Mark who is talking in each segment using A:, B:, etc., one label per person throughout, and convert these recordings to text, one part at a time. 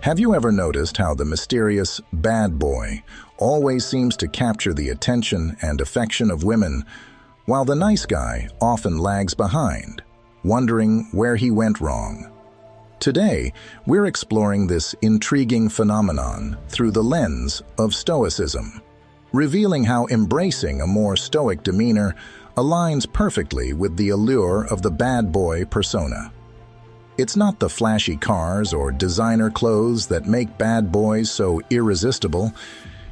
A: Have you ever noticed how the mysterious bad boy always seems to capture the attention and affection of women, while the nice guy often lags behind, wondering where he went wrong? Today, we're exploring this intriguing phenomenon through the lens of Stoicism, revealing how embracing a more stoic demeanor aligns perfectly with the allure of the bad boy persona. It's not the flashy cars or designer clothes that make bad boys so irresistible.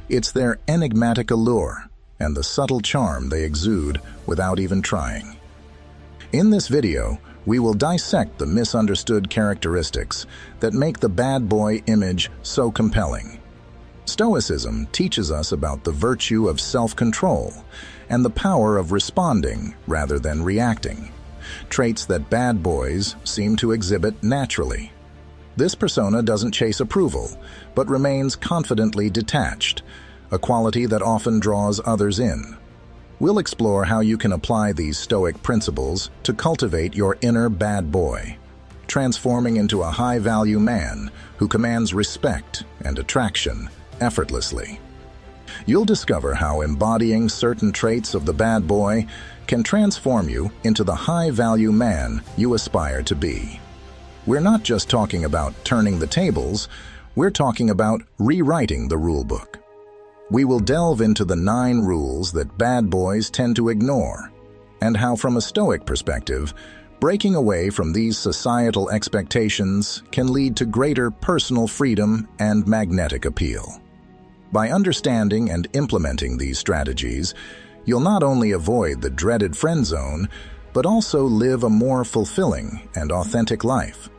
A: It's their enigmatic allure and the subtle charm they exude without even trying. In this video, we will dissect the misunderstood characteristics that make the bad boy image so compelling. Stoicism teaches us about the virtue of self-control and the power of responding rather than reacting, traits that bad boys seem to exhibit naturally. This persona doesn't chase approval, but remains confidently detached, a quality that often draws others in. We'll explore how you can apply these Stoic principles to cultivate your inner bad boy, transforming into a high-value man who commands respect and attraction effortlessly. You'll discover how embodying certain traits of the bad boy can transform you into the high-value man you aspire to be. We're not just talking about turning the tables, we're talking about rewriting the rulebook. We will delve into the 9 rules that bad boys tend to ignore, and how, from a Stoic perspective, breaking away from these societal expectations can lead to greater personal freedom and magnetic appeal. By understanding and implementing these strategies, you'll not only avoid the dreaded friend zone, but also live a more fulfilling and authentic life.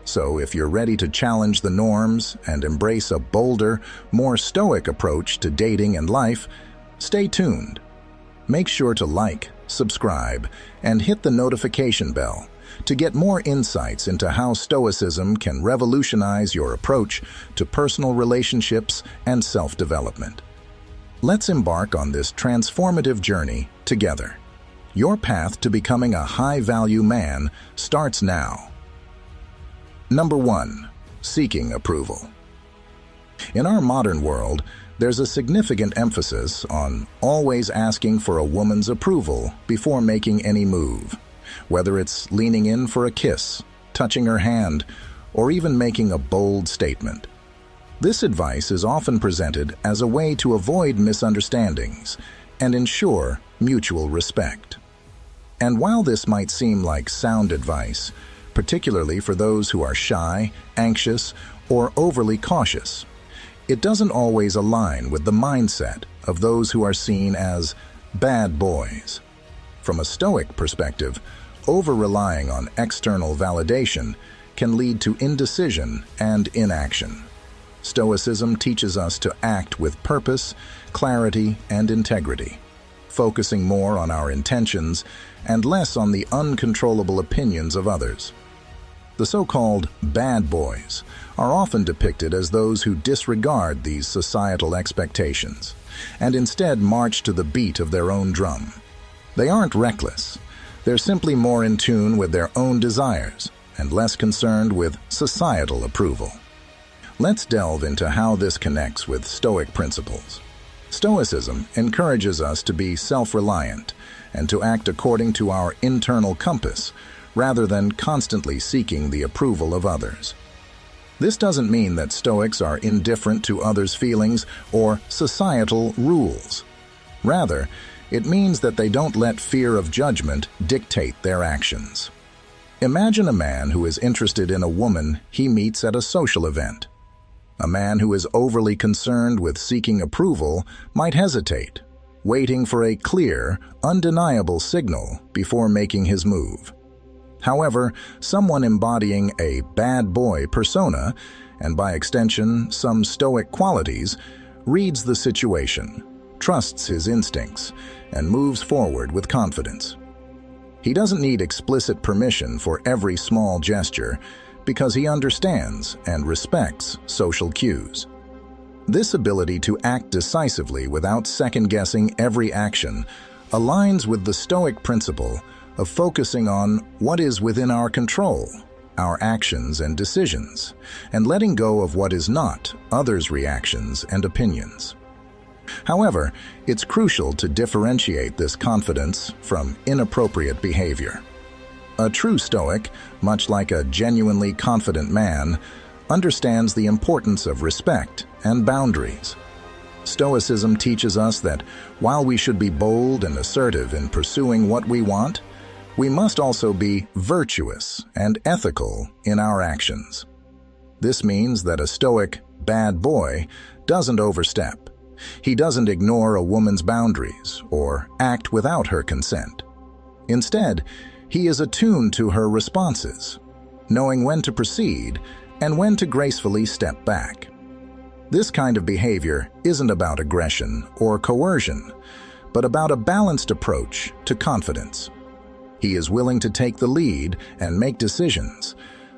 A: So if you're ready to challenge the norms and embrace a bolder, more stoic approach to dating and life, stay tuned. Make sure to like, subscribe, and hit the notification bell to get more insights into how Stoicism can revolutionize your approach to personal relationships and self-development. Let's embark on this transformative journey together. Your path to becoming a high-value man starts now. Number 1. Seeking approval. In our modern world, there's a significant emphasis on always asking for a woman's approval before making any move, whether it's leaning in for a kiss, touching her hand, or even making a bold statement. This advice is often presented as a way to avoid misunderstandings and ensure mutual respect. And while this might seem like sound advice, particularly for those who are shy, anxious, or overly cautious, it doesn't always align with the mindset of those who are seen as bad boys. From a Stoic perspective, over-relying on external validation can lead to indecision and inaction. Stoicism teaches us to act with purpose, clarity, and integrity, focusing more on our intentions and less on the uncontrollable opinions of others. The so-called bad boys are often depicted as those who disregard these societal expectations and instead march to the beat of their own drum. They aren't reckless. They're simply more in tune with their own desires and less concerned with societal approval. Let's delve into how this connects with Stoic principles. Stoicism encourages us to be self-reliant and to act according to our internal compass rather than constantly seeking the approval of others. This doesn't mean that Stoics are indifferent to others' feelings or societal rules. Rather, it means that they don't let fear of judgment dictate their actions. Imagine a man who is interested in a woman he meets at a social event. A man who is overly concerned with seeking approval might hesitate, waiting for a clear, undeniable signal before making his move. However, someone embodying a bad boy persona, and by extension some Stoic qualities, reads the situation, trusts his instincts, and moves forward with confidence. He doesn't need explicit permission for every small gesture because he understands and respects social cues. This ability to act decisively without second-guessing every action aligns with the Stoic principle of focusing on what is within our control our actions and decisions, and letting go of what is not others' reactions and opinions. However, it's crucial to differentiate this confidence from inappropriate behavior. A true Stoic, much like a genuinely confident man, understands the importance of respect and boundaries. Stoicism teaches us that while we should be bold and assertive in pursuing what we want, we must also be virtuous and ethical in our actions. This means that a Stoic bad boy doesn't overstep. He doesn't ignore a woman's boundaries or act without her consent. Instead, he is attuned to her responses, knowing when to proceed and when to gracefully step back. This kind of behavior isn't about aggression or coercion, but about a balanced approach to confidence. He is willing to take the lead and make decisions,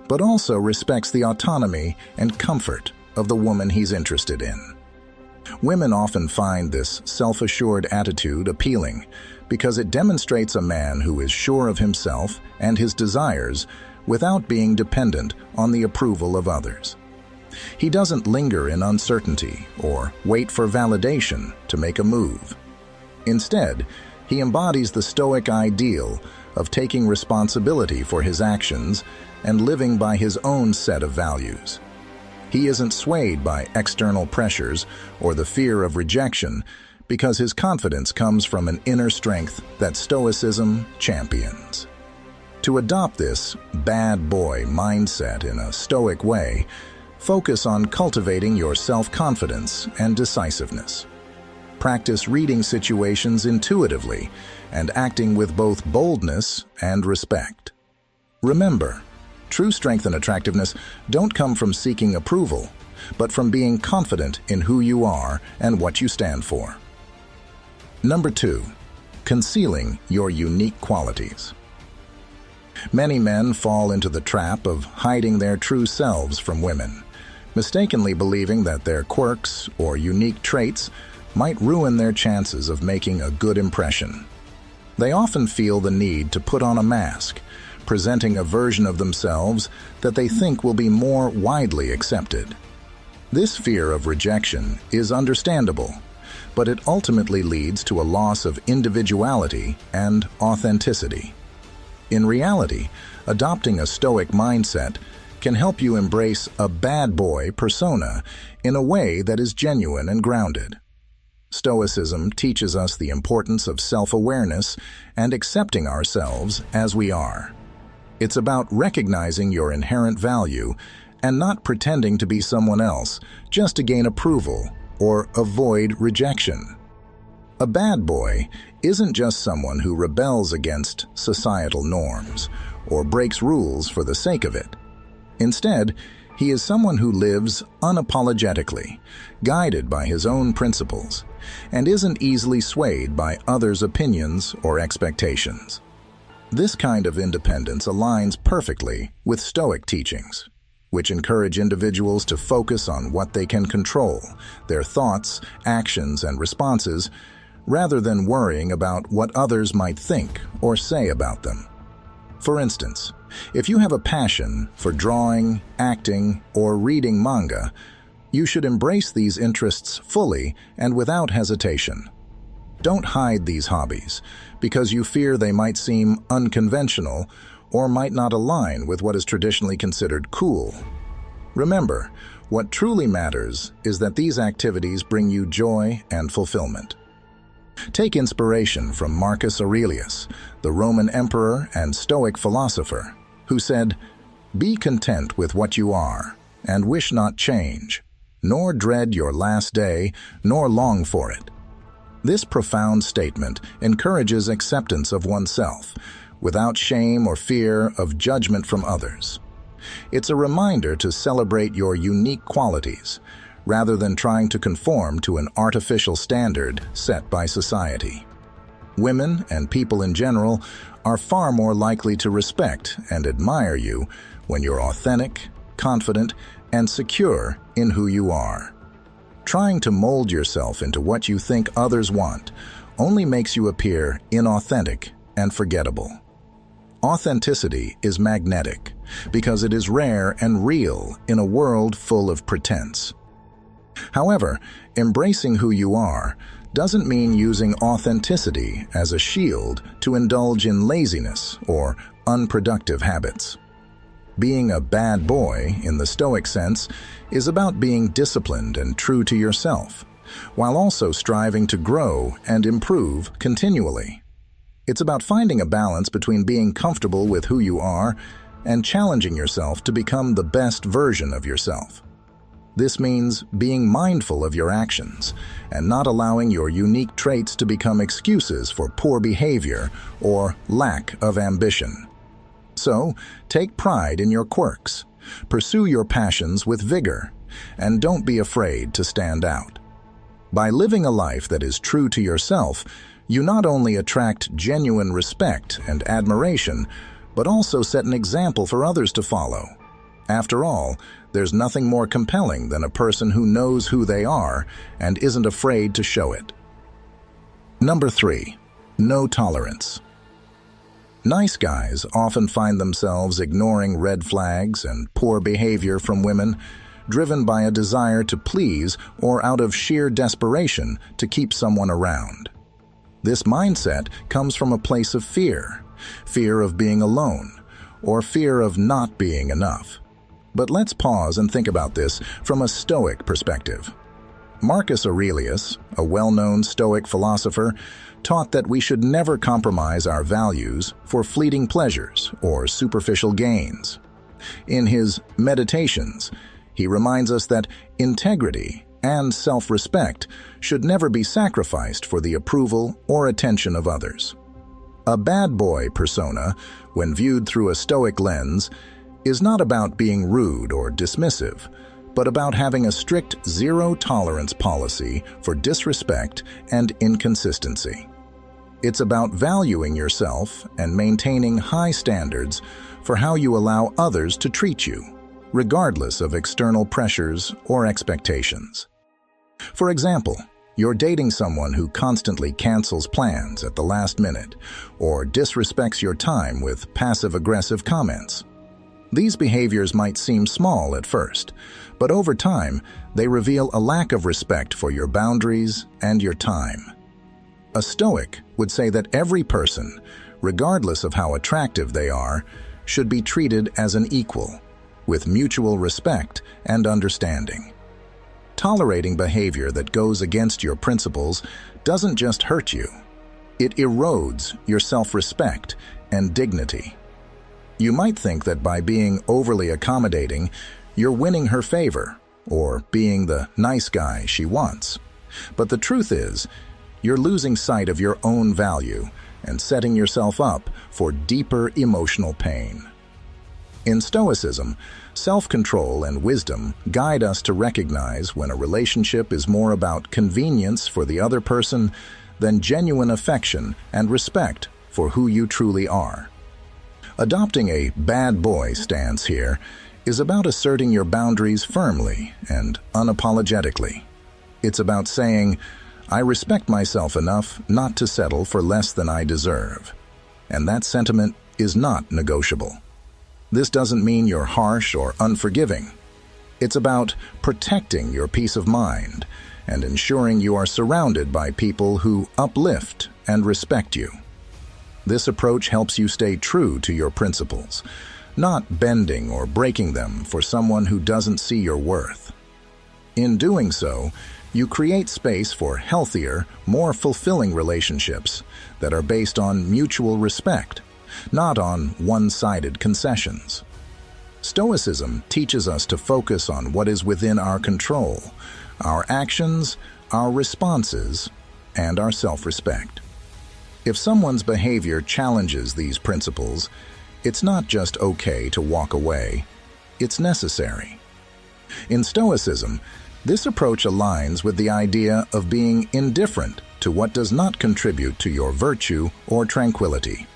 A: but also respects the autonomy and comfort of the woman he's interested in. Women often find this self-assured attitude appealing because it demonstrates a man who is sure of himself and his desires without being dependent on the approval of others. He doesn't linger in uncertainty or wait for validation to make a move. Instead, he embodies the Stoic ideal of taking responsibility for his actions and living by his own set of values. He isn't swayed by external pressures or the fear of rejection because his confidence comes from an inner strength that Stoicism champions. To adopt this bad boy mindset in a Stoic way, focus on cultivating your self-confidence and decisiveness. Practice reading situations intuitively and acting with both boldness and respect. Remember, true strength and attractiveness don't come from seeking approval, but from being confident in who you are and what you stand for. Number 2, concealing your unique qualities. Many men fall into the trap of hiding their true selves from women, mistakenly believing that their quirks or unique traits might ruin their chances of making a good impression. They often feel the need to put on a mask, presenting a version of themselves that they think will be more widely accepted. This fear of rejection is understandable, but it ultimately leads to a loss of individuality and authenticity. In reality, adopting a Stoic mindset can help you embrace a bad boy persona in a way that is genuine and grounded. Stoicism teaches us the importance of self-awareness and accepting ourselves as we are. It's about recognizing your inherent value and not pretending to be someone else just to gain approval or avoid rejection. A bad boy isn't just someone who rebels against societal norms or breaks rules for the sake of it. Instead, he is someone who lives unapologetically, guided by his own principles, and isn't easily swayed by others' opinions or expectations. This kind of independence aligns perfectly with Stoic teachings, which encourage individuals to focus on what they can control, their thoughts, actions, and responses, rather than worrying about what others might think or say about them. For instance, if you have a passion for drawing, acting, or reading manga, you should embrace these interests fully and without hesitation. Don't hide these hobbies because you fear they might seem unconventional or might not align with what is traditionally considered cool. Remember, what truly matters is that these activities bring you joy and fulfillment. Take inspiration from Marcus Aurelius, the Roman emperor and Stoic philosopher, who said, "Be content with what you are, and wish not change, nor dread your last day, nor long for it." This profound statement encourages acceptance of oneself, without shame or fear of judgment from others. It's a reminder to celebrate your unique qualities, rather than trying to conform to an artificial standard set by society. Women, and people in general, are far more likely to respect and admire you when you're authentic, confident, and secure in who you are. Trying to mold yourself into what you think others want only makes you appear inauthentic and forgettable. Authenticity is magnetic because it is rare and real in a world full of pretense. However, embracing who you are doesn't mean using authenticity as a shield to indulge in laziness or unproductive habits. Being a bad boy, in the Stoic sense, is about being disciplined and true to yourself, while also striving to grow and improve continually. It's about finding a balance between being comfortable with who you are and challenging yourself to become the best version of yourself. This means being mindful of your actions and not allowing your unique traits to become excuses for poor behavior or lack of ambition. So, take pride in your quirks, pursue your passions with vigor, and don't be afraid to stand out. By living a life that is true to yourself, you not only attract genuine respect and admiration, but also set an example for others to follow. After all, there's nothing more compelling than a person who knows who they are and isn't afraid to show it. Number 3. No tolerance. Nice guys often find themselves ignoring red flags and poor behavior from women, driven by a desire to please or out of sheer desperation to keep someone around. This mindset comes from a place of fear of being alone, or fear of not being enough. But let's pause and think about this from a Stoic perspective. Marcus Aurelius, a well-known Stoic philosopher, taught that we should never compromise our values for fleeting pleasures or superficial gains. In his Meditations, he reminds us that integrity and self-respect should never be sacrificed for the approval or attention of others. A bad boy persona, when viewed through a Stoic lens, is not about being rude or dismissive, but about having a strict zero-tolerance policy for disrespect and inconsistency. It's about valuing yourself and maintaining high standards for how you allow others to treat you, regardless of external pressures or expectations. For example, you're dating someone who constantly cancels plans at the last minute or disrespects your time with passive-aggressive comments. These behaviors might seem small at first, but over time, they reveal a lack of respect for your boundaries and your time. A Stoic would say that every person, regardless of how attractive they are, should be treated as an equal, with mutual respect and understanding. Tolerating behavior that goes against your principles doesn't just hurt you. It erodes your self-respect and dignity. You might think that by being overly accommodating, you're winning her favor or being the nice guy she wants. But the truth is, you're losing sight of your own value and setting yourself up for deeper emotional pain. In Stoicism, self-control and wisdom guide us to recognize when a relationship is more about convenience for the other person than genuine affection and respect for who you truly are. Adopting a bad boy stance here is about asserting your boundaries firmly and unapologetically. It's about saying, I respect myself enough not to settle for less than I deserve. And that sentiment is not negotiable. This doesn't mean you're harsh or unforgiving. It's about protecting your peace of mind and ensuring you are surrounded by people who uplift and respect you. This approach helps you stay true to your principles, not bending or breaking them for someone who doesn't see your worth. In doing so, you create space for healthier, more fulfilling relationships that are based on mutual respect, not on one-sided concessions. Stoicism teaches us to focus on what is within our control, our actions, our responses, and our self-respect. If someone's behavior challenges these principles, it's not just okay to walk away, it's necessary. In Stoicism, this approach aligns with the idea of being indifferent to what does not contribute to your virtue or tranquility.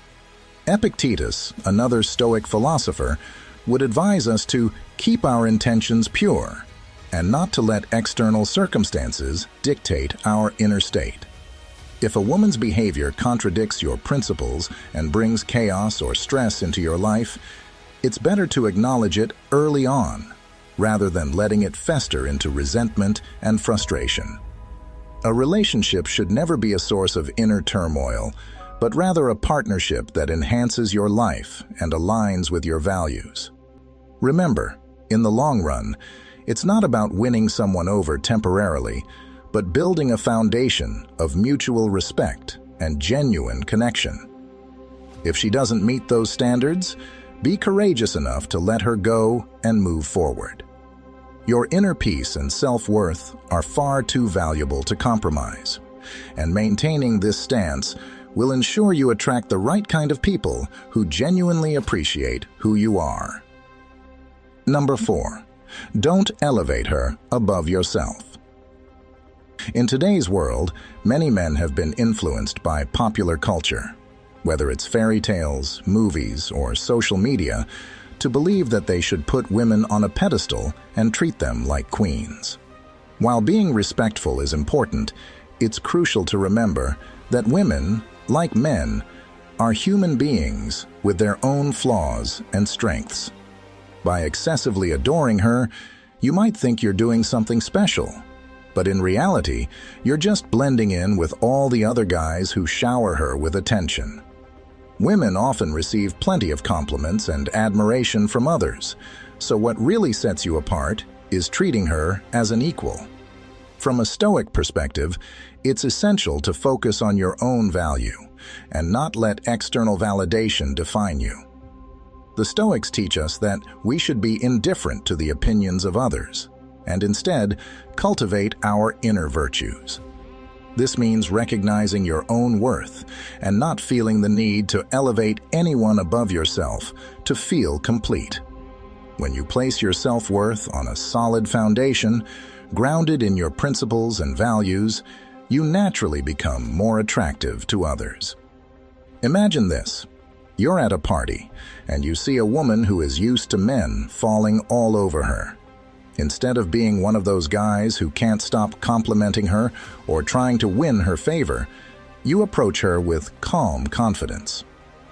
A: Epictetus, another Stoic philosopher, would advise us to keep our intentions pure and not to let external circumstances dictate our inner state. If a woman's behavior contradicts your principles and brings chaos or stress into your life, it's better to acknowledge it early on, rather than letting it fester into resentment and frustration. A relationship should never be a source of inner turmoil, but rather a partnership that enhances your life and aligns with your values. Remember, in the long run, it's not about winning someone over temporarily, but building a foundation of mutual respect and genuine connection. If she doesn't meet those standards, be courageous enough to let her go and move forward. Your inner peace and self-worth are far too valuable to compromise, and maintaining this stance will ensure you attract the right kind of people who genuinely appreciate who you are. Number 4. Don't elevate her above yourself. In today's world, many men have been influenced by popular culture, whether it's fairy tales, movies, or social media, to believe that they should put women on a pedestal and treat them like queens. While being respectful is important, it's crucial to remember that women, like men, are human beings with their own flaws and strengths. By excessively adoring her, you might think you're doing something special, but in reality, you're just blending in with all the other guys who shower her with attention. Women often receive plenty of compliments and admiration from others, so what really sets you apart is treating her as an equal. From a Stoic perspective, it's essential to focus on your own value and not let external validation define you. The Stoics teach us that we should be indifferent to the opinions of others and instead cultivate our inner virtues. This means recognizing your own worth and not feeling the need to elevate anyone above yourself to feel complete. When you place your self-worth on a solid foundation, grounded in your principles and values, you naturally become more attractive to others. Imagine this. You're at a party, and you see a woman who is used to men falling all over her. Instead of being one of those guys who can't stop complimenting her or trying to win her favor, you approach her with calm confidence.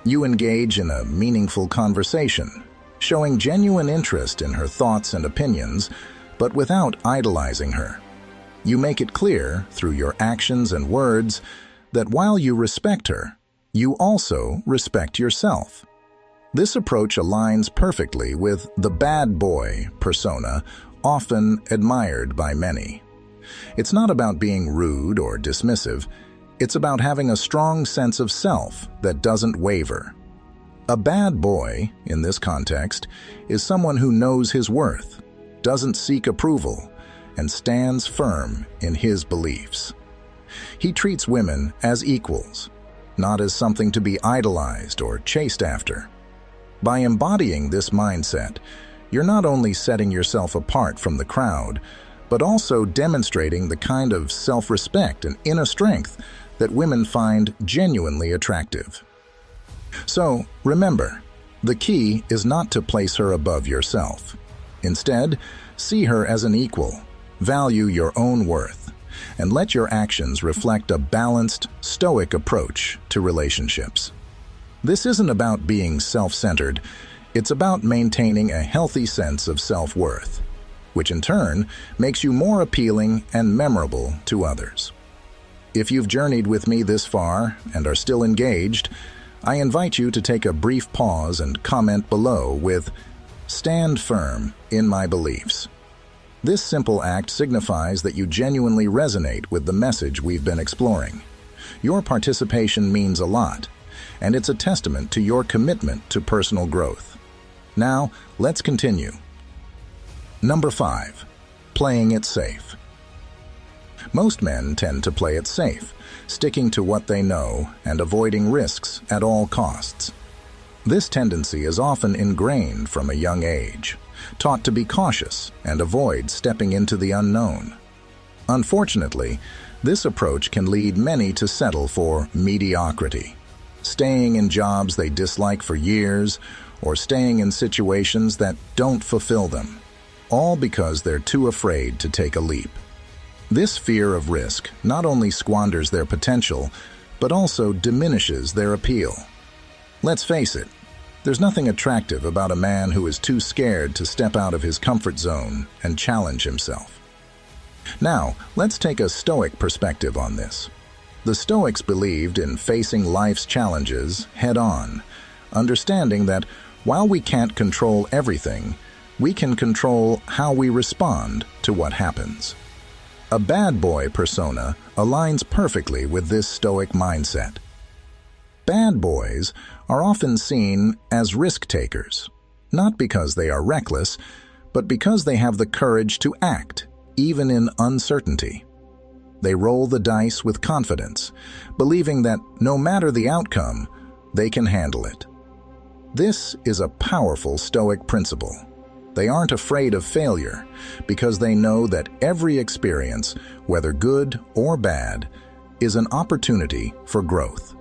A: You engage in a meaningful conversation, showing genuine interest in her thoughts and opinions, but without idolizing her. You make it clear, through your actions and words, that while you respect her, you also respect yourself. This approach aligns perfectly with the bad boy persona often admired by many. It's not about being rude or dismissive. It's about having a strong sense of self that doesn't waver. A bad boy, in this context, is someone who knows his worth, doesn't seek approval, and stands firm in his beliefs. He treats women as equals, not as something to be idolized or chased after. By embodying this mindset, you're not only setting yourself apart from the crowd, but also demonstrating the kind of self-respect and inner strength that women find genuinely attractive. So, remember, the key is not to place her above yourself. Instead, see her as an equal, value your own worth, and let your actions reflect a balanced, stoic approach to relationships. This isn't about being self-centered. It's about maintaining a healthy sense of self-worth, which in turn makes you more appealing and memorable to others. If you've journeyed with me this far and are still engaged, I invite you to take a brief pause and comment below with "Stand firm in my beliefs." This simple act signifies that you genuinely resonate with the message we've been exploring. Your participation means a lot, and it's a testament to your commitment to personal growth. Now, let's continue. Number 5. Playing it safe. Most men tend to play it safe, sticking to what they know and avoiding risks at all costs. This tendency is often ingrained from a young age, taught to be cautious and avoid stepping into the unknown. Unfortunately, this approach can lead many to settle for mediocrity, staying in jobs they dislike for years, or staying in situations that don't fulfill them, all because they're too afraid to take a leap. This fear of risk not only squanders their potential, but also diminishes their appeal. Let's face it, there's nothing attractive about a man who is too scared to step out of his comfort zone and challenge himself. Now, let's take a Stoic perspective on this. The Stoics believed in facing life's challenges head-on, understanding that while we can't control everything, we can control how we respond to what happens. A bad boy persona aligns perfectly with this Stoic mindset. Bad boys are often seen as risk-takers, not because they are reckless, but because they have the courage to act, even in uncertainty. They roll the dice with confidence, believing that no matter the outcome, they can handle it. This is a powerful Stoic principle. They aren't afraid of failure because they know that every experience, whether good or bad, is an opportunity for growth.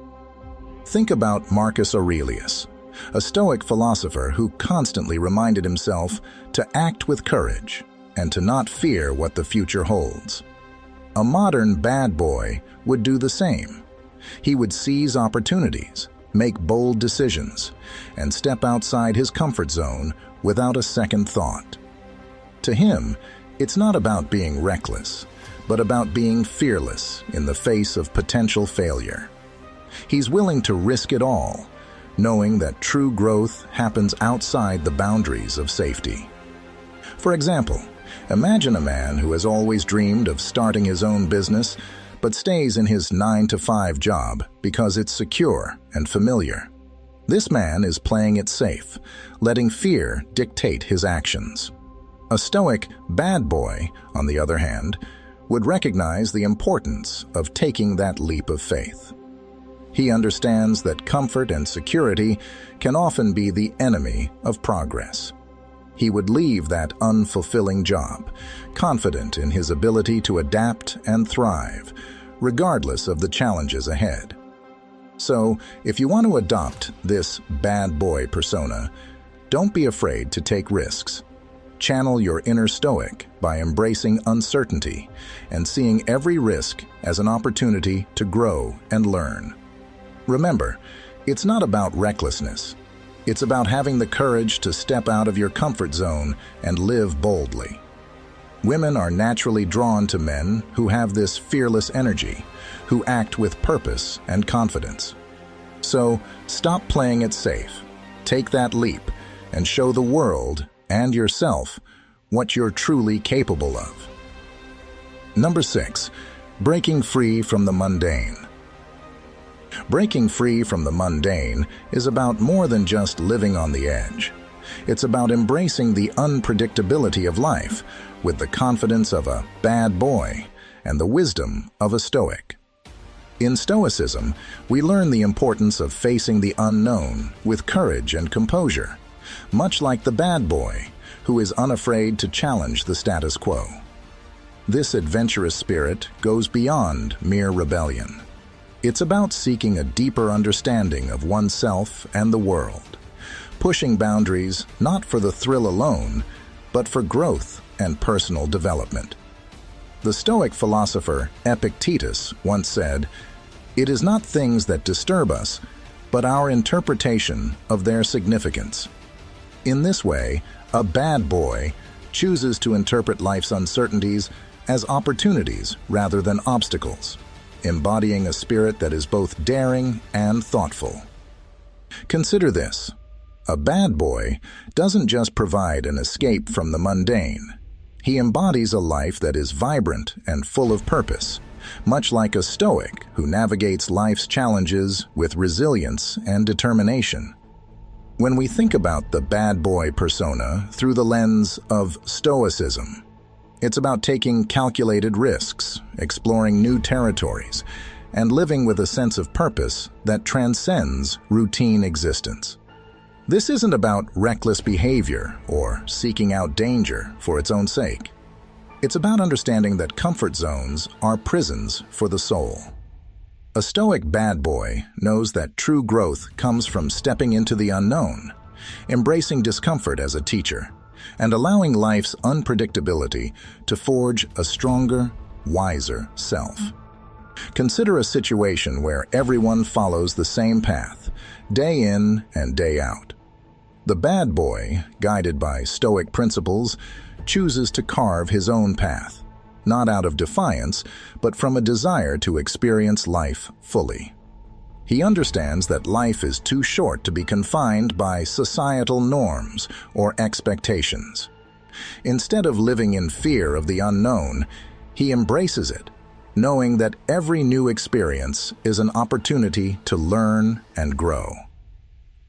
A: Think about Marcus Aurelius, a Stoic philosopher who constantly reminded himself to act with courage and to not fear what the future holds. A modern bad boy would do the same. He would seize opportunities, make bold decisions, and step outside his comfort zone without a second thought. To him, it's not about being reckless, but about being fearless in the face of potential failure. He's willing to risk it all, knowing that true growth happens outside the boundaries of safety. For example, imagine a man who has always dreamed of starting his own business, but stays in his 9-to-5 job because it's secure and familiar. This man is playing it safe, letting fear dictate his actions. A Stoic bad boy, on the other hand, would recognize the importance of taking that leap of faith. He understands that comfort and security can often be the enemy of progress. He would leave that unfulfilling job, confident in his ability to adapt and thrive, regardless of the challenges ahead. So, if you want to adopt this bad boy persona, don't be afraid to take risks. Channel your inner Stoic by embracing uncertainty and seeing every risk as an opportunity to grow and learn. Remember, it's not about recklessness. It's about having the courage to step out of your comfort zone and live boldly. Women are naturally drawn to men who have this fearless energy, who act with purpose and confidence. So, stop playing it safe. Take that leap and show the world and yourself what you're truly capable of. Number 6, breaking free from the mundane. Breaking free from the mundane is about more than just living on the edge. It's about embracing the unpredictability of life with the confidence of a bad boy and the wisdom of a Stoic. In Stoicism, we learn the importance of facing the unknown with courage and composure, much like the bad boy who is unafraid to challenge the status quo. This adventurous spirit goes beyond mere rebellion. It's about seeking a deeper understanding of oneself and the world, pushing boundaries not for the thrill alone, but for growth and personal development. The Stoic philosopher Epictetus once said, "It is not things that disturb us, but our interpretation of their significance." In this way, a bad boy chooses to interpret life's uncertainties as opportunities rather than obstacles, embodying a spirit that is both daring and thoughtful. Consider this. A bad boy doesn't just provide an escape from the mundane. He embodies a life that is vibrant and full of purpose, much like a Stoic who navigates life's challenges with resilience and determination. When we think about the bad boy persona through the lens of Stoicism, it's about taking calculated risks, exploring new territories, and living with a sense of purpose that transcends routine existence. This isn't about reckless behavior or seeking out danger for its own sake. It's about understanding that comfort zones are prisons for the soul. A Stoic bad boy knows that true growth comes from stepping into the unknown, embracing discomfort as a teacher, and allowing life's unpredictability to forge a stronger, wiser self. Consider a situation where everyone follows the same path, day in and day out. The bad boy, guided by Stoic principles, chooses to carve his own path, not out of defiance, but from a desire to experience life fully. He understands that life is too short to be confined by societal norms or expectations. Instead of living in fear of the unknown, he embraces it, knowing that every new experience is an opportunity to learn and grow.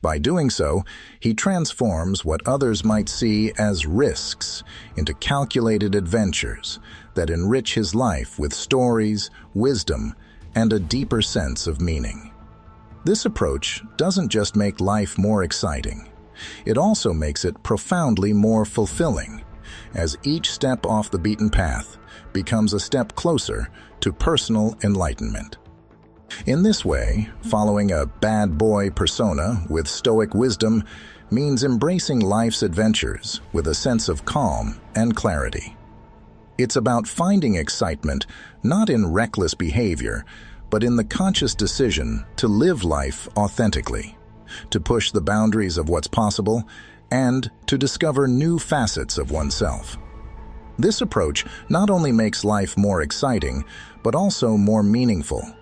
A: By doing so, he transforms what others might see as risks into calculated adventures that enrich his life with stories, wisdom, and a deeper sense of meaning. This approach doesn't just make life more exciting, it also makes it profoundly more fulfilling, as each step off the beaten path becomes a step closer to personal enlightenment. In this way, following a bad boy persona with Stoic wisdom means embracing life's adventures with a sense of calm and clarity. It's about finding excitement not in reckless behavior, but in the conscious decision to live life authentically, to push the boundaries of what's possible, and to discover new facets of oneself. This approach not only makes life more exciting, but also more meaningful,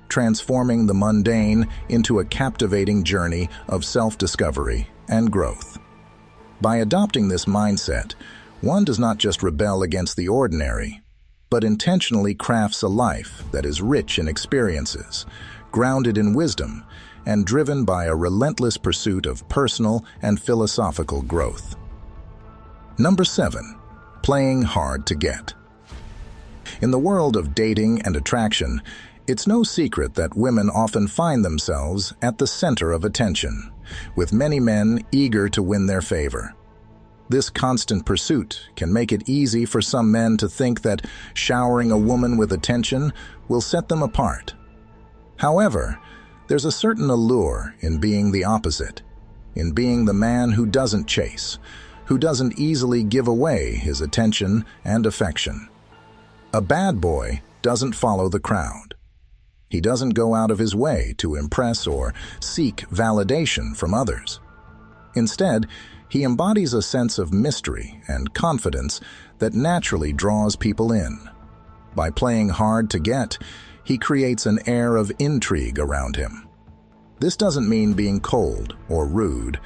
A: transforming the mundane into a captivating journey of self-discovery and growth. By adopting this mindset, one does not just rebel against the ordinary, but intentionally crafts a life that is rich in experiences, grounded in wisdom, and driven by a relentless pursuit of personal and philosophical growth. Number 7. Playing hard to get. In the world of dating and attraction, it's no secret that women often find themselves at the center of attention, with many men eager to win their favor. This constant pursuit can make it easy for some men to think that showering a woman with attention will set them apart. However, there's a certain allure in being the opposite, in being the man who doesn't chase, who doesn't easily give away his attention and affection. A bad boy doesn't follow the crowd. He doesn't go out of his way to impress or seek validation from others. Instead, he embodies a sense of mystery and confidence that naturally draws people in. By playing hard to get, he creates an air of intrigue around him. This doesn't mean being cold or rude.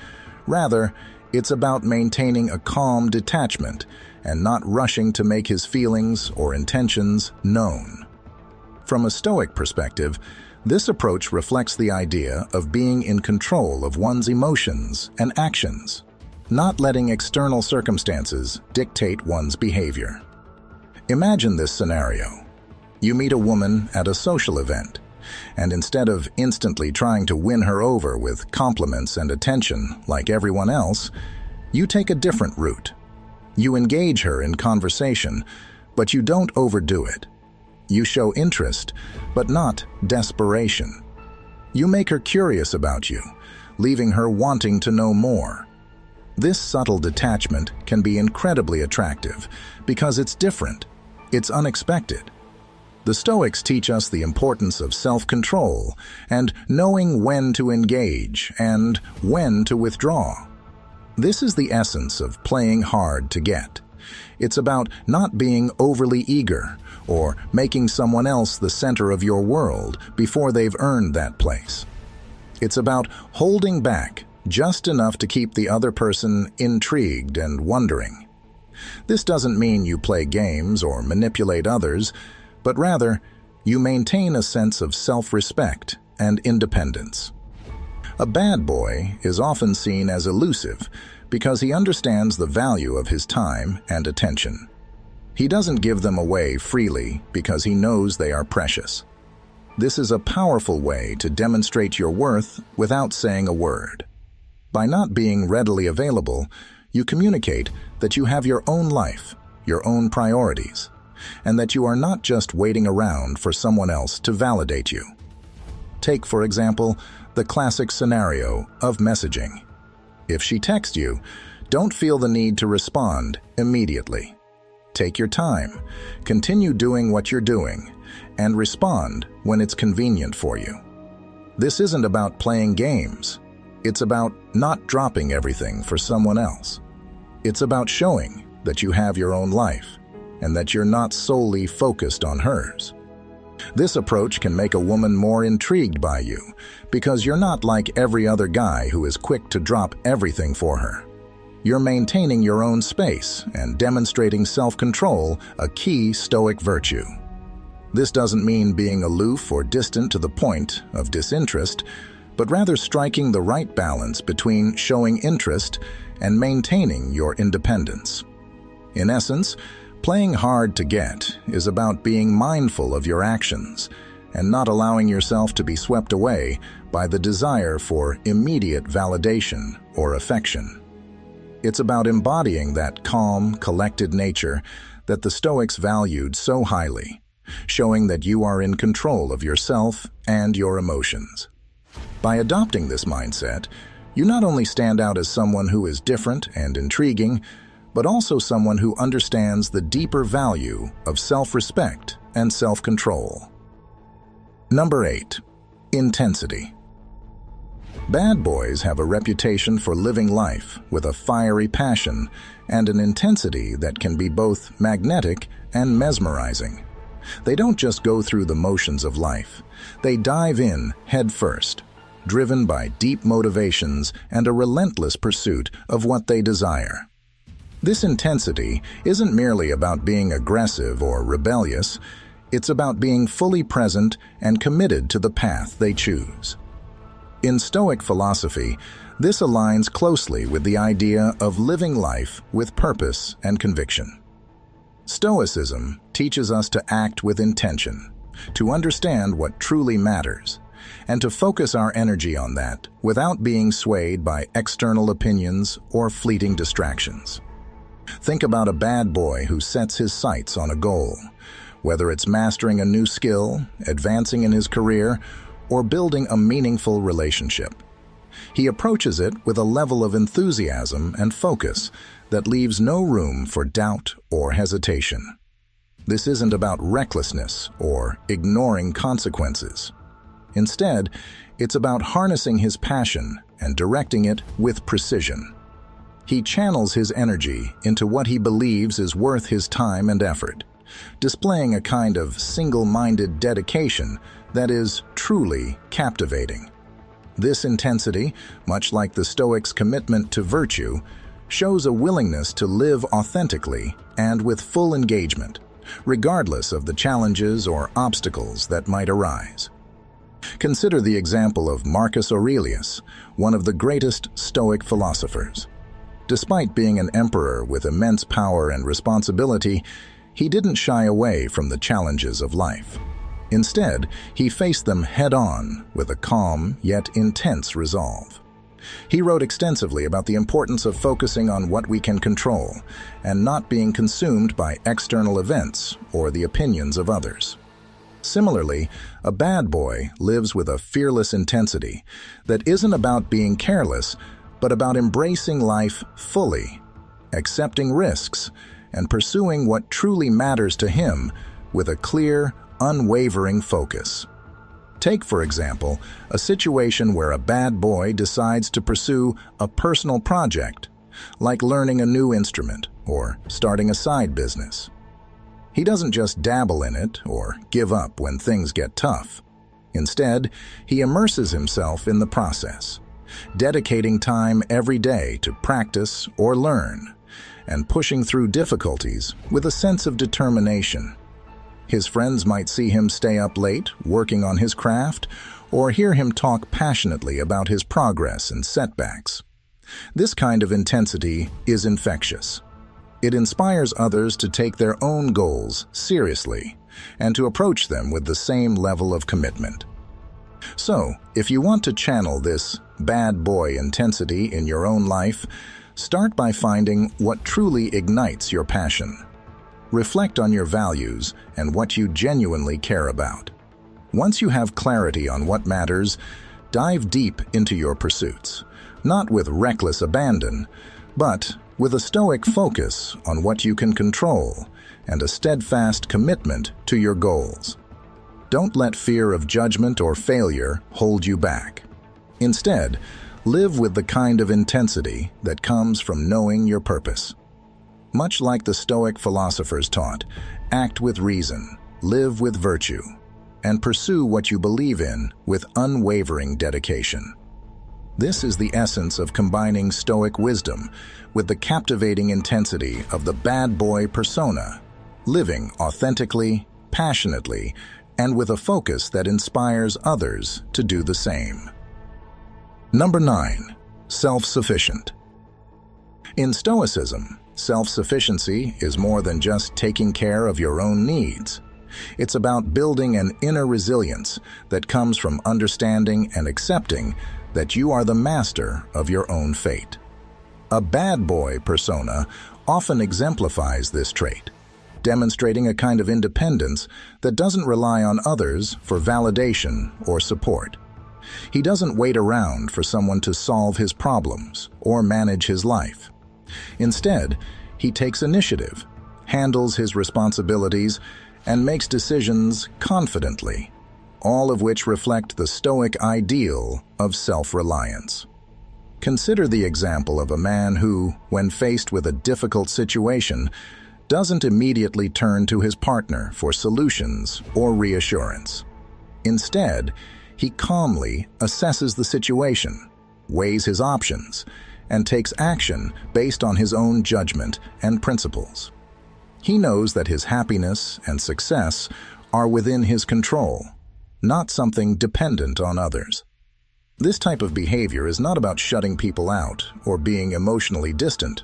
A: Rather, it's about maintaining a calm detachment and not rushing to make his feelings or intentions known. From a Stoic perspective, this approach reflects the idea of being in control of one's emotions and actions, not letting external circumstances dictate one's behavior. Imagine this scenario. You meet a woman at a social event, and instead of instantly trying to win her over with compliments and attention like everyone else, you take a different route. You engage her in conversation, but you don't overdo it. You show interest, but not desperation. You make her curious about you, leaving her wanting to know more. This subtle detachment can be incredibly attractive because it's different, it's unexpected. The Stoics teach us the importance of self-control and knowing when to engage and when to withdraw. This is the essence of playing hard to get. It's about not being overly eager or making someone else the center of your world before they've earned that place. It's about holding back just enough to keep the other person intrigued and wondering. This doesn't mean you play games or manipulate others, but rather, you maintain a sense of self-respect and independence. A bad boy is often seen as elusive because he understands the value of his time and attention. He doesn't give them away freely because he knows they are precious. This is a powerful way to demonstrate your worth without saying a word. By not being readily available, you communicate that you have your own life, your own priorities, and that you are not just waiting around for someone else to validate you. Take, for example, the classic scenario of messaging. If she texts you, don't feel the need to respond immediately. Take your time, continue doing what you're doing, and respond when it's convenient for you. This isn't about playing games. It's about not dropping everything for someone else. It's about showing that you have your own life and that you're not solely focused on hers. This approach can make a woman more intrigued by you because you're not like every other guy who is quick to drop everything for her. You're maintaining your own space and demonstrating self-control, a key Stoic virtue. This doesn't mean being aloof or distant to the point of disinterest, but rather striking the right balance between showing interest and maintaining your independence. In essence, playing hard to get is about being mindful of your actions and not allowing yourself to be swept away by the desire for immediate validation or affection. It's about embodying that calm, collected nature that the Stoics valued so highly, showing that you are in control of yourself and your emotions. By adopting this mindset, you not only stand out as someone who is different and intriguing, but also someone who understands the deeper value of self-respect and self-control. Number 8. Intensity. Bad boys have a reputation for living life with a fiery passion and an intensity that can be both magnetic and mesmerizing. They don't just go through the motions of life. They dive in head first, driven by deep motivations and a relentless pursuit of what they desire. This intensity isn't merely about being aggressive or rebellious. It's about being fully present and committed to the path they choose. In Stoic philosophy, this aligns closely with the idea of living life with purpose and conviction. Stoicism teaches us to act with intention, to understand what truly matters, and to focus our energy on that without being swayed by external opinions or fleeting distractions. Think about a bad boy who sets his sights on a goal, whether it's mastering a new skill, advancing in his career, or building a meaningful relationship. He approaches it with a level of enthusiasm and focus that leaves no room for doubt or hesitation. This isn't about recklessness or ignoring consequences. Instead, it's about harnessing his passion and directing it with precision. He channels his energy into what he believes is worth his time and effort, displaying a kind of single-minded dedication that is truly captivating. This intensity, much like the Stoics' commitment to virtue, shows a willingness to live authentically and with full engagement, regardless of the challenges or obstacles that might arise. Consider the example of Marcus Aurelius, one of the greatest Stoic philosophers. Despite being an emperor with immense power and responsibility, he didn't shy away from the challenges of life. Instead, he faced them head-on with a calm yet intense resolve. He wrote extensively about the importance of focusing on what we can control and not being consumed by external events or the opinions of others. Similarly, a bad boy lives with a fearless intensity that isn't about being careless, but about embracing life fully, accepting risks, and pursuing what truly matters to him with a clear, unwavering focus. Take, for example, a situation where a bad boy decides to pursue a personal project, like learning a new instrument or starting a side business. He doesn't just dabble in it or give up when things get tough. Instead, he immerses himself in the process, dedicating time every day to practice or learn, and pushing through difficulties with a sense of determination. His friends might see him stay up late working on his craft, or hear him talk passionately about his progress and setbacks. This kind of intensity is infectious. It inspires others to take their own goals seriously and to approach them with the same level of commitment. So, if you want to channel this bad boy intensity in your own life, start by finding what truly ignites your passion. Reflect on your values and what you genuinely care about. Once you have clarity on what matters, dive deep into your pursuits, not with reckless abandon, but with a stoic focus on what you can control and a steadfast commitment to your goals. Don't let fear of judgment or failure hold you back. Instead, live with the kind of intensity that comes from knowing your purpose. Much like the Stoic philosophers taught, act with reason, live with virtue, and pursue what you believe in with unwavering dedication. This is the essence of combining Stoic wisdom with the captivating intensity of the bad boy persona, living authentically, passionately, and with a focus that inspires others to do the same. Number 9. Self-sufficient. In Stoicism, self-sufficiency is more than just taking care of your own needs. It's about building an inner resilience that comes from understanding and accepting that you are the master of your own fate. A bad boy persona often exemplifies this trait, demonstrating a kind of independence that doesn't rely on others for validation or support. He doesn't wait around for someone to solve his problems or manage his life. Instead, he takes initiative, handles his responsibilities, and makes decisions confidently, all of which reflect the Stoic ideal of self-reliance. Consider the example of a man who, when faced with a difficult situation, doesn't immediately turn to his partner for solutions or reassurance. Instead, he calmly assesses the situation, weighs his options, and takes action based on his own judgment and principles. He knows that his happiness and success are within his control, not something dependent on others. This type of behavior is not about shutting people out or being emotionally distant.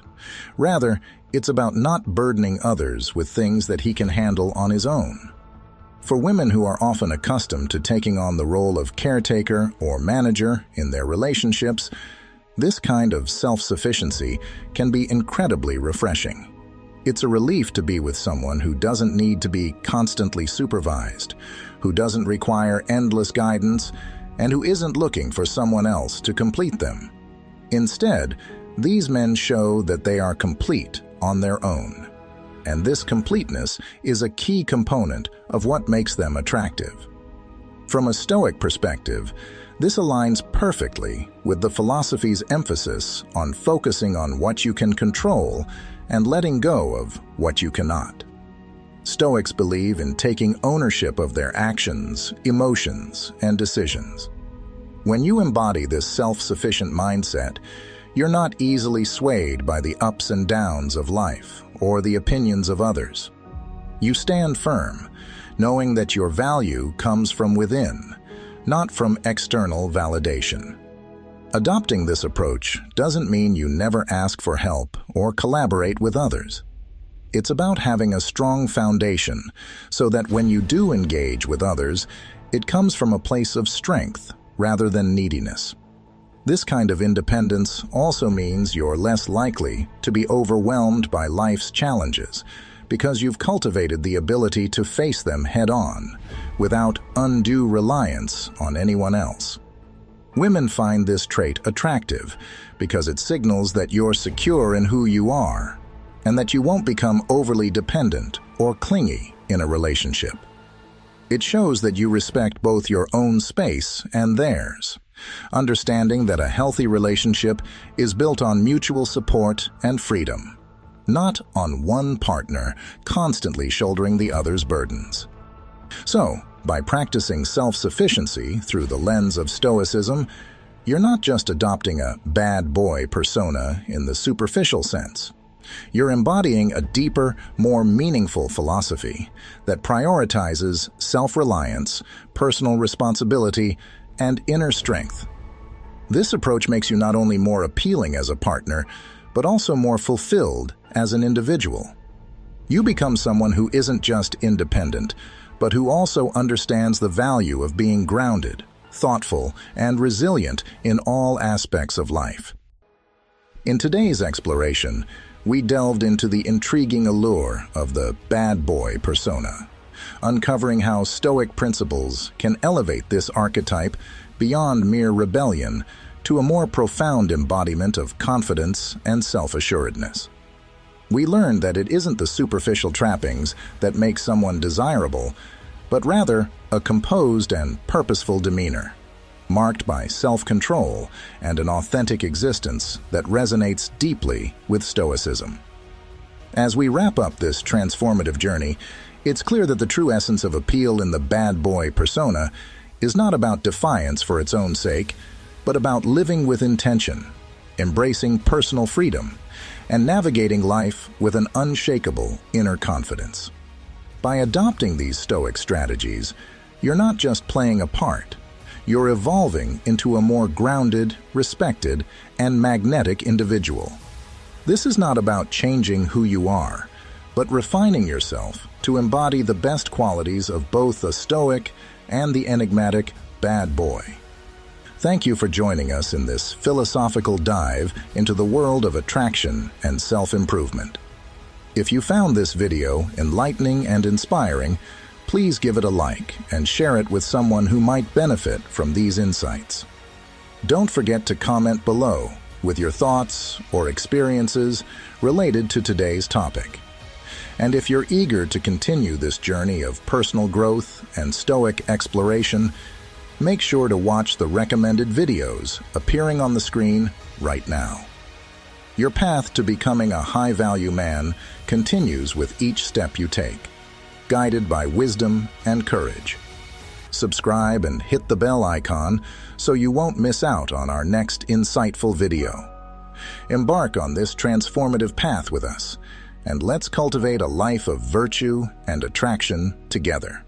A: Rather, it's about not burdening others with things that he can handle on his own. For women who are often accustomed to taking on the role of caretaker or manager in their relationships, this kind of self-sufficiency can be incredibly refreshing. It's a relief to be with someone who doesn't need to be constantly supervised, who doesn't require endless guidance, and who isn't looking for someone else to complete them. Instead, these men show that they are complete on their own. And this completeness is a key component of what makes them attractive. From a Stoic perspective, this aligns perfectly with the philosophy's emphasis on focusing on what you can control and letting go of what you cannot. Stoics believe in taking ownership of their actions, emotions, and decisions. When you embody this self-sufficient mindset, you're not easily swayed by the ups and downs of life or the opinions of others. You stand firm, knowing that your value comes from within, not from external validation. Adopting this approach doesn't mean you never ask for help or collaborate with others. It's about having a strong foundation so that when you do engage with others, it comes from a place of strength rather than neediness. This kind of independence also means you're less likely to be overwhelmed by life's challenges because you've cultivated the ability to face them head-on without undue reliance on anyone else. Women find this trait attractive because it signals that you're secure in who you are and that you won't become overly dependent or clingy in a relationship. It shows that you respect both your own space and theirs, understanding that a healthy relationship is built on mutual support and freedom, not on one partner constantly shouldering the other's burdens. So, by practicing self-sufficiency through the lens of Stoicism, you're not just adopting a bad boy persona in the superficial sense. You're embodying a deeper, more meaningful philosophy that prioritizes self-reliance, personal responsibility, and inner strength. This approach makes you not only more appealing as a partner, but also more fulfilled as an individual. You become someone who isn't just independent, but who also understands the value of being grounded, thoughtful, and resilient in all aspects of life. In today's exploration, we delved into the intriguing allure of the bad boy persona, uncovering how Stoic principles can elevate this archetype beyond mere rebellion to a more profound embodiment of confidence and self-assuredness. We learn that it isn't the superficial trappings that make someone desirable, but rather a composed and purposeful demeanor, marked by self-control and an authentic existence that resonates deeply with Stoicism. As we wrap up this transformative journey, it's clear that the true essence of appeal in the bad boy persona is not about defiance for its own sake, but about living with intention, embracing personal freedom, and navigating life with an unshakable inner confidence. By adopting these Stoic strategies, you're not just playing a part, you're evolving into a more grounded, respected, and magnetic individual. This is not about changing who you are, but refining yourself to embody the best qualities of both the Stoic and the enigmatic bad boy. Thank you for joining us in this philosophical dive into the world of attraction and self-improvement. If you found this video enlightening and inspiring, please give it a like and share it with someone who might benefit from these insights. Don't forget to comment below with your thoughts or experiences related to today's topic. And if you're eager to continue this journey of personal growth and Stoic exploration, make sure to watch the recommended videos appearing on the screen right now. Your path to becoming a high-value man continues with each step you take, guided by wisdom and courage. Subscribe and hit the bell icon so you won't miss out on our next insightful video. Embark on this transformative path with us, and let's cultivate a life of virtue and attraction together.